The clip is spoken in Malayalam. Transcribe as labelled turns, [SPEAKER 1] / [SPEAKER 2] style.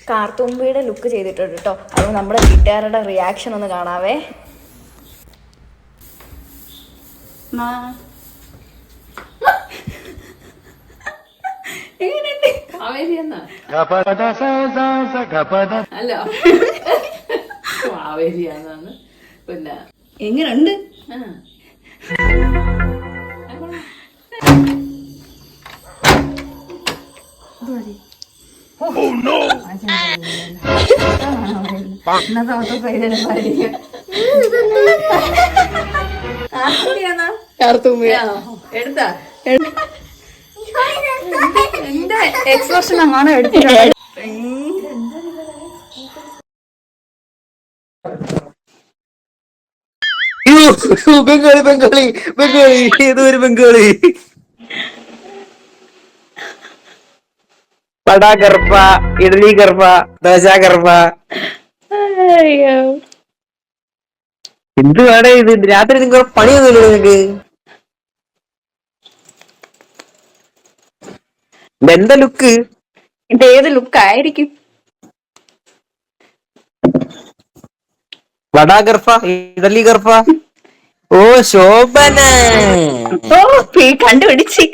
[SPEAKER 1] കാർത്തുമ്പിയുടെ ലുക്ക് ചെയ്തിട്ടുണ്ട് കേട്ടോ. അത് നമ്മുടെ വീട്ടുകാരുടെ റിയാക്ഷൻ ഒന്ന് കാണാവേ. എങ്ങനെയുണ്ട്?
[SPEAKER 2] അല്ല കാവേരിയാന്നാണ്. പിന്നെ
[SPEAKER 1] എങ്ങനുണ്ട്?
[SPEAKER 2] എടുത്താ
[SPEAKER 1] എന്റെ എക്സ്പ്രഷൻ അങ്ങനെ എടുത്തിട്ട്
[SPEAKER 3] ബംഗാളി ബംഗാളി ബംഗാളി ഏതൊരു ബംഗാളി വട ഗർഭ ഇഡ്ലി ഗർഭ ദോശ ഗർഭ. എന്തുവാടേ ഇത്? രാത്രി നിങ്ങൾക്ക് പണിയൊന്നുമില്ല നിങ്ങക്ക്? എന്താ ലുക്ക്?
[SPEAKER 1] ഇത് ഏത് ലുക്കായിരിക്കും?
[SPEAKER 3] വട ഗർഭ ഇഡലി ഗർഭ. ഓ ശോഭന
[SPEAKER 1] കണ്ടുപിടിച്ച്